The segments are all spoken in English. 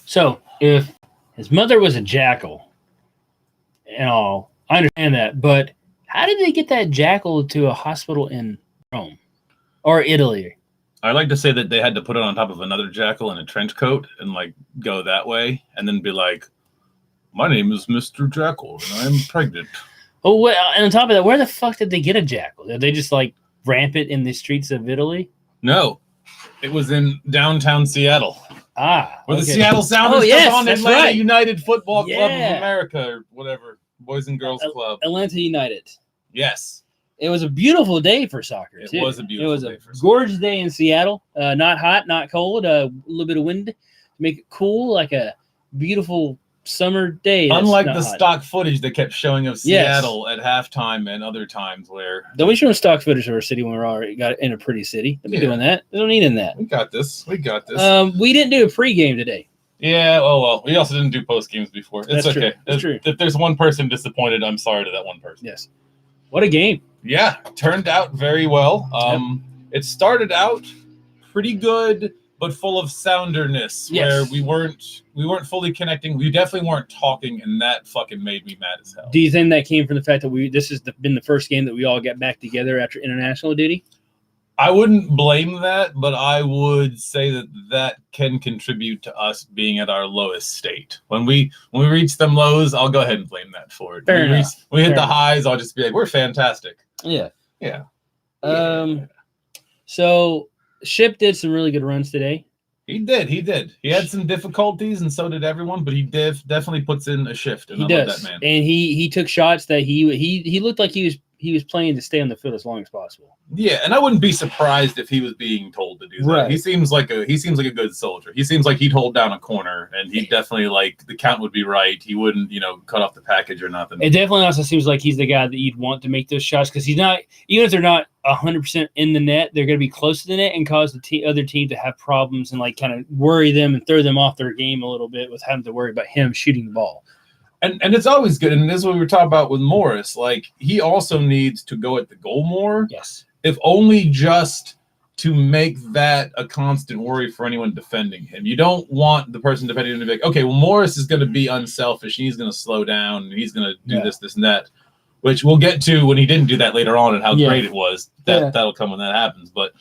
So if his mother was a jackal and all, I understand that. But how did they get that jackal to a hospital in Rome or Italy? I like to say that they had to put it on top of another jackal in a trench coat and like go that way, and then be like, "My name is Mr. Jackal, and I'm pregnant." Oh, well, and on top of that, where the fuck did they get a jackal? Did they just like ramp it in the streets of Italy? No, it was in downtown Seattle, where the Okay. Seattle Sounders Oh, yes, took on that's Atlanta right. United Football Club of Yeah. America, or whatever, Boys and Girls Club. Atlanta United. Yes. It was a beautiful day for soccer, It too. was a beautiful day for soccer. Gorgeous day in Seattle. Not hot, not cold. A little bit of wind to make it cool, like a beautiful summer day. that's Unlike not the hot. stock footage they kept showing of Seattle at halftime and other times where Don't be showing stock footage of our city when we're already got in a pretty city. Don't be doing that. They don't need in that. we got this. We got this. We didn't do a pregame today. Yeah, well. We also didn't do post games before. It's That's okay. true. That's true. If there's one person disappointed, I'm sorry to that one person. Yes. What a game. Yeah, turned out very well. It started out pretty good, but full of sounderness, where Yes. we weren't fully connecting. We definitely weren't talking, and that fucking made me mad as hell. Do you think that came from the fact that this has been the first game that we all get back together after international duty? I wouldn't blame that, but I would say that can contribute to us being at our lowest state. When we reach them lows, I'll go ahead and blame that for it. Fair When enough. we hit Fair the enough. highs, I'll just be like, we're fantastic. Yeah. Yeah. So Ship did some really good runs today. He did. He had some difficulties, and so did everyone, but he definitely puts in a shift, and He I love does, that man. and he took shots that he looked like he was playing to stay on the field as long as possible. Yeah, and I wouldn't be surprised if he was being told to do that. Right. He seems like a good soldier. He seems like he'd hold down a corner, and he'd definitely the count would be right. He wouldn't, cut off the package or nothing. It definitely also seems like he's the guy that you'd want to make those shots because he's not, even if they're not 100% in the net, they're going to be close to the net and cause the other team to have problems and kind of worry them and throw them off their game a little bit with having to worry about him shooting the ball. And it's always good, and this is what we were talking about with Morris. He also needs to go at the goal more. Yes. If only just to make that a constant worry for anyone defending him. You don't want the person defending him to be like, okay, well, Morris is going to be unselfish, and he's going to slow down, and he's going to do this, and that, which we'll get to when he didn't do that later on and how great it was. That'll come when that happens. But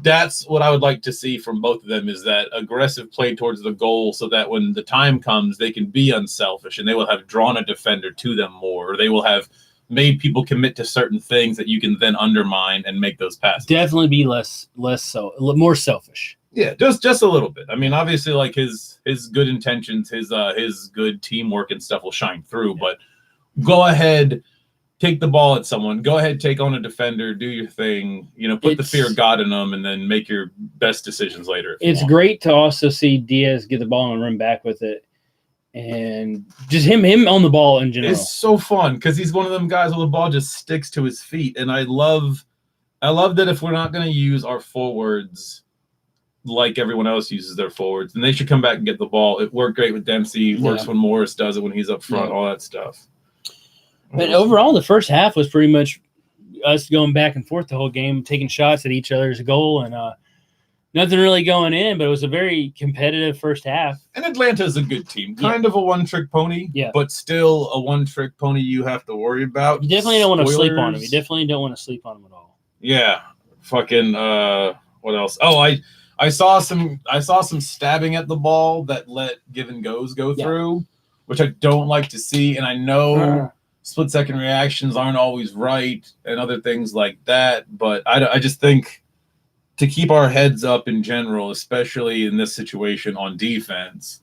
that's what I would like to see from both of them, is that aggressive play towards the goal so that when the time comes, they can be unselfish and they will have drawn a defender to them more, or they will have made people commit to certain things that you can then undermine and make those passes. Definitely be more selfish. Yeah, just a little bit. I mean, obviously, his good intentions, his good teamwork and stuff will shine through. But go ahead, take the ball at someone. Go ahead, take on a defender. Do your thing. Put the fear of God in them, and then make your best decisions later. It's great to also see Diaz get the ball and run back with it. And just him on the ball in general. It's so fun because he's one of them guys where the ball just sticks to his feet. And I love that if we're not going to use our forwards like everyone else uses their forwards, then they should come back and get the ball. It worked great with Dempsey. It works when Morris does it when he's up front, all that stuff. But overall, the first half was pretty much us going back and forth the whole game, taking shots at each other's goal, and nothing really going in, but it was a very competitive first half. And Atlanta's a good team. Kind of a one-trick pony, but still a one-trick pony you have to worry about. You definitely don't want to sleep on him. You definitely don't want to sleep on him at all. Yeah. Fucking what else? Oh, I saw some stabbing at the ball that let give and goes go through, which I don't like to see. And I know split-second reactions aren't always right and other things like that, but I just think to keep our heads up in general, especially in this situation on defense,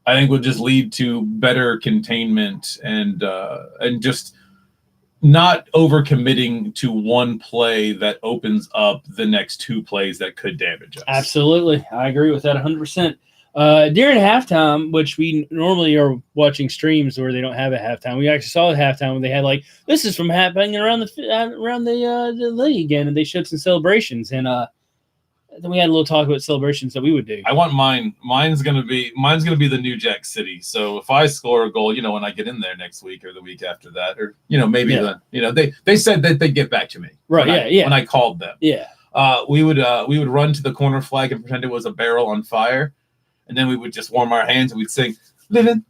I think would just lead to better containment and just not overcommitting to one play that opens up the next two plays that could damage us. Absolutely. I agree with that 100%. During halftime, which we normally are watching streams where they don't have a halftime, we actually saw a halftime when they had this is from happening around the league again, and they showed some celebrations, and then we had a little talk about celebrations that we would do. I want mine. Mine's gonna be the New Jack City. So if I score a goal, when I get in there next week or the week after that, or maybe they said that they'd get back to me. Right. When I called them. Yeah. We would run to the corner flag and pretend it was a barrel on fire, and then we would just warm our hands and we'd sing, "Living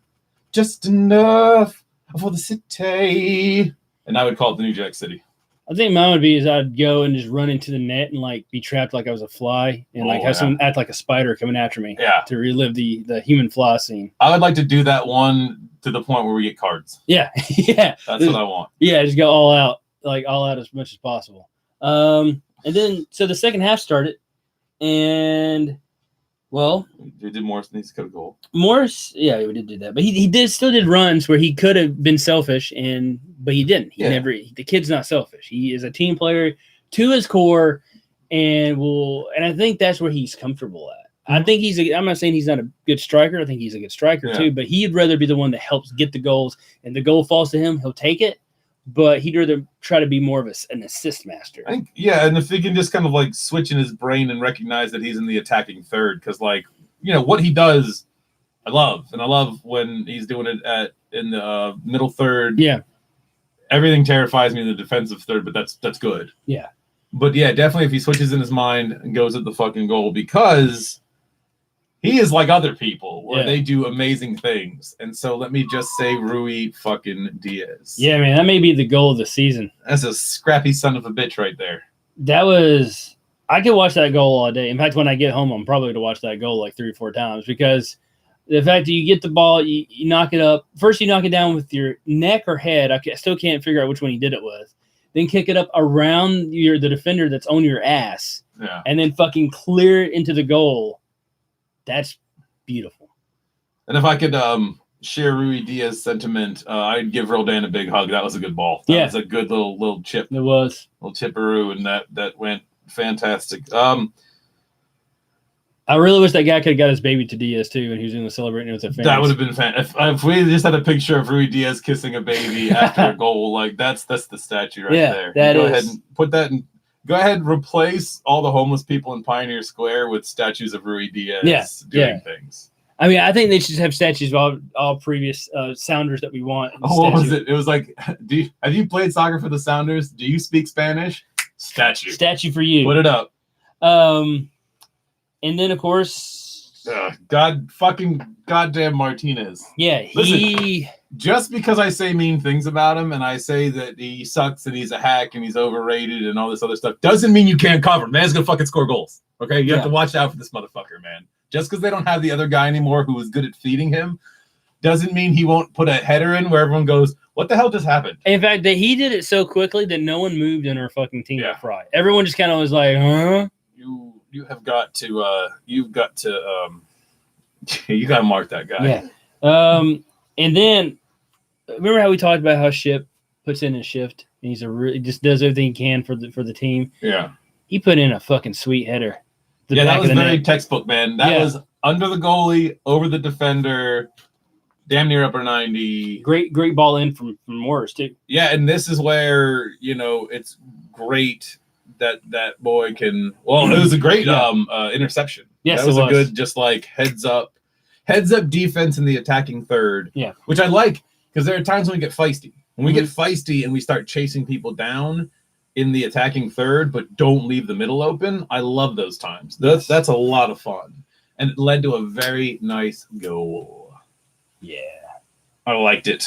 just enough for the city," and I would call it the New Jack City. I think mine would be is I'd go and just run into the net and like be trapped like I was a fly and like have someone act like a spider coming after me. Yeah. To relive the human fly scene. I would like to do that one to the point where we get cards. Yeah. Yeah. That's what I want. Yeah, just go all out as much as possible. And then so the second half started, and well, we did Morris needs to cut a goal. Morris, yeah, we did do that, but he still did runs where he could have been selfish, but he didn't. The kid's not selfish. He is a team player to his core, and I think that's where he's comfortable at. I think I'm not saying he's not a good striker. I think he's a good striker too, but he'd rather be the one that helps get the goals, and the goal falls to him, he'll take it. But he'd rather try to be more of an assist master. I think, and if he can just kind of like switch in his brain and recognize that he's in the attacking third, because what he does, I love, and I love when he's doing it in the middle third. Yeah, everything terrifies me in the defensive third, but that's good. Yeah, but yeah, definitely if he switches in his mind and goes at the fucking goal, because he is like other people where they do amazing things. And so let me just say Rui fucking Diaz. Yeah, man, that may be the goal of the season. That's a scrappy son of a bitch right there. I could watch that goal all day. In fact, when I get home, I'm probably going to watch that goal like 3 or 4 times, because the fact that you get the ball, you knock it up. First, you knock it down with your neck or head. I still can't figure out which one he did it with. Then kick it up around the defender that's on your ass. Yeah. And then fucking clear it into the goal. That's beautiful. And if I could share Rui Diaz sentiment, I'd give Roldan a big hug. That was a good ball. That was a good little chip. It was. Little chipperoo, and that went fantastic. I really wish that guy could have got his baby to Diaz too, and he was doing the celebrating with the fans. That would have been fantastic. If we just had a picture of Rui Diaz kissing a baby after a goal, like that's the statue right there. Go ahead and put that in. Go ahead and replace all the homeless people in Pioneer Square with statues of Rui Diaz doing things. I mean, I think they should have statues of all previous Sounders that we want. What was it? It was like, have you played soccer for the Sounders? Do you speak Spanish? Statue for you. Put it up. And then, of course, goddamn Martinez. Yeah, Listen, just because I say mean things about him and I say that he sucks and he's a hack and he's overrated and all this other stuff doesn't mean you can't cover. Man's gonna fucking score goals. Okay, you have to watch out for this motherfucker, man. Just because they don't have the other guy anymore who was good at feeding him doesn't mean he won't put a header in where everyone goes, "What the hell just happened?" In fact, he did it so quickly that no one moved in our fucking team to Fry. Everyone just kind of was like, "Huh." You have got to you got to mark that guy. Yeah. And then remember how we talked about how Ship puts in his shift and he just does everything he can for the team. Yeah. He put in a fucking sweet header. That was very textbook, man. That was under the goalie, over the defender, damn near upper 90. Great ball in from Morris too. Yeah, and this is where it's great that boy can. Well, it was a great interception. Yes, that was a good, just like heads up defense in the attacking third. Yeah, which I like, because there are times when we get feisty. When we get feisty and we start chasing people down in the attacking third, but don't leave the middle open. I love those times. That's a lot of fun, and it led to a very nice goal. Yeah, I liked it.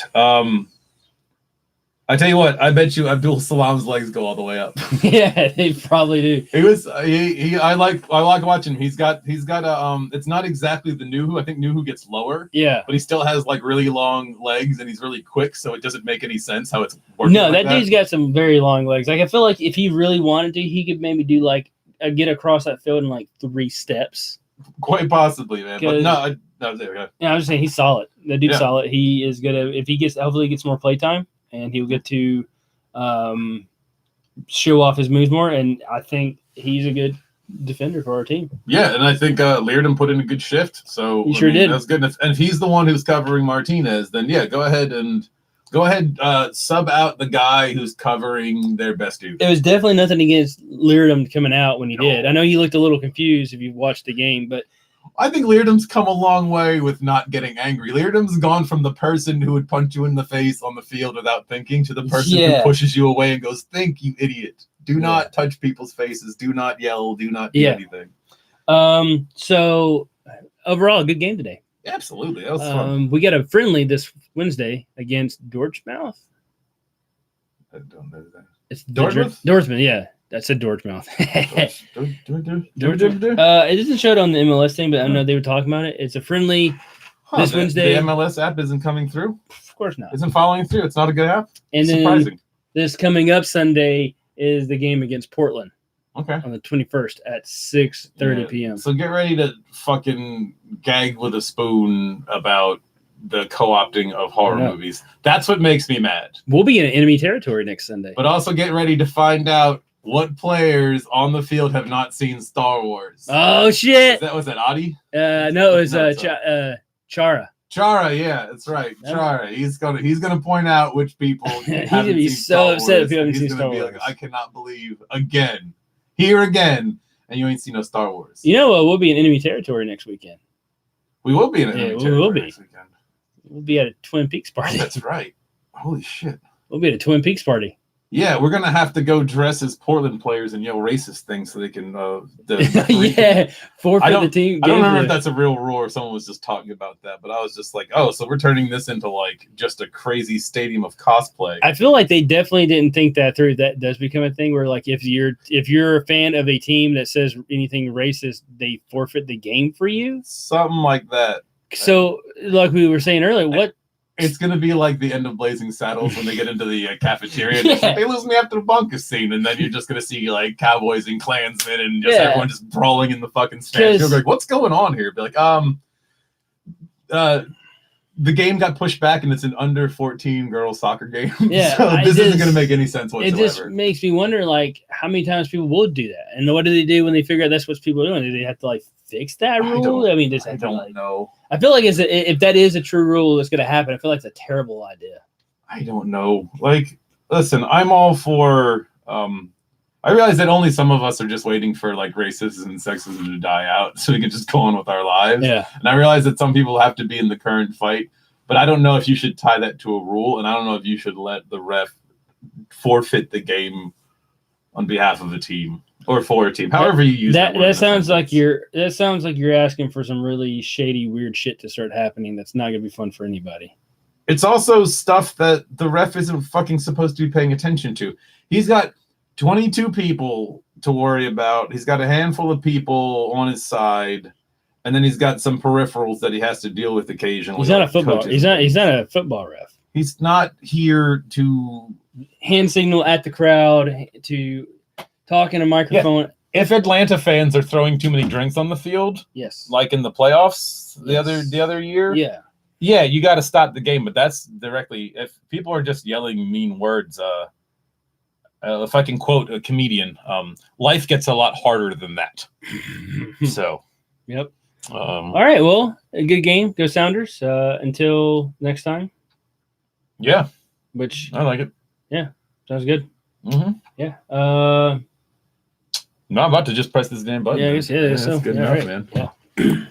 I tell you what, I bet you Abdul Salam's legs go all the way up. Yeah, they probably do. I like watching him. He's got a it's not exactly the Nuhu. I think Nuhu gets lower. Yeah. But he still has like really long legs and he's really quick, so it doesn't make any sense how it's working. No, that dude's got some very long legs. Like I feel like if he really wanted to, he could maybe do like get across that field in like 3 steps. Quite possibly, man. But no, okay. Yeah, I'm just saying he's solid. The dude's solid. He is gonna hopefully he gets more play time. And he'll get to show off his moves more. And I think he's a good defender for our team. Yeah, and I think Leardom put in a good shift. So he sure did. That's good. And if he's the one who's covering Martinez, then go ahead, sub out the guy who's covering their best dude. It was definitely nothing against Leardom coming out when he did. I know he looked a little confused if you watched the game, but I think Leardom's come a long way with not getting angry. Leardom's gone from the person who would punch you in the face on the field without thinking to the person who pushes you away and goes, "Think, you idiot. Do not touch people's faces. Do not yell. Do not do anything." So overall, a good game today. Absolutely, that was fun. We got a friendly this Wednesday against Dortmouth. I don't know that. It's Dortmouth? Dortmund, yeah. I said Dortmouth. Dortmund? It doesn't show it on the MLS thing, but I know they were talking about it. It's a friendly this Wednesday. The MLS app isn't coming through? Of course not. Isn't following through? It's not a good app? And then surprising. This coming up Sunday is the game against Portland Okay. on the 21st at 6:30 p.m. So get ready to fucking gag with a spoon about the co-opting of horror movies. That's what makes me mad. We'll be in enemy territory next Sunday. But also get ready to find out what players on the field have not seen Star Wars. Oh shit! Was that Adi? No, it was Chara. Chara, yeah, that's right. Chara. He's gonna point out which people He's gonna be so upset if you haven't seen Star Wars. Like, I cannot believe here again, and you ain't seen no Star Wars. You know what? We'll be in enemy territory next weekend. We will be in enemy territory we will be. next weekend. We'll be at a Twin Peaks party. Oh, that's right. Holy shit. We'll be at a Twin Peaks party. Yeah, we're gonna have to go dress as Portland players and yell racist things so they can. Yeah, forfeit the team. I don't remember if that's a real rule or someone was just talking about that, but I was just like, oh, so we're turning this into like just a crazy stadium of cosplay. I feel like they definitely didn't think that through. That does become a thing where, like, if you're a fan of a team that says anything racist, they forfeit the game for you. Something like that. So, like we were saying earlier, what? It's going to be like the end of Blazing Saddles when they get into the cafeteria. And like, they lose me after the bunker scene. And then you're just going to see like cowboys and Klansmen and just everyone just brawling in the fucking stands. You're like, what's going on here? Be like, the game got pushed back and it's an under 14 girls soccer game. Yeah. So this isn't going to make any sense whatsoever. It just makes me wonder, like, how many times people would do that. And what do they do when they figure out that's what people are doing? Do they have to, like, fix that rule? I don't know. I feel like if that is a true rule that's going to happen, I feel like it's a terrible idea. I don't know. Like, listen, I'm all for. I realize that only some of us are just waiting for like racism and sexism to die out so we can just go on with our lives. Yeah. And I realize that some people have to be in the current fight, but I don't know if you should tie that to a rule, and I don't know if you should let the ref forfeit the game on behalf of a team. Or for a team, however you use that. That sounds like you're asking for some really shady, weird shit to start happening. That's not gonna be fun for anybody. It's also stuff that the ref isn't fucking supposed to be paying attention to. He's got 22 people to worry about. He's got a handful of people on his side, and then he's got some peripherals that he has to deal with occasionally. He's not a football. He's not a football ref. He's not here to hand signal at the crowd, to talk in a microphone. Yeah. If Atlanta fans are throwing too many drinks on the field, yes, like in the playoffs the other year, yeah, you got to stop the game. But that's directly if people are just yelling mean words. If I can quote a comedian, life gets a lot harder than that. So, yep. All right. Well, a good game. Go Sounders. Until next time. Yeah. Which I like it. Yeah. Sounds good. Mm-hmm. Yeah. No, I'm about to just press this damn button. Yeah, I guess, that's good enough, right. man. Yeah.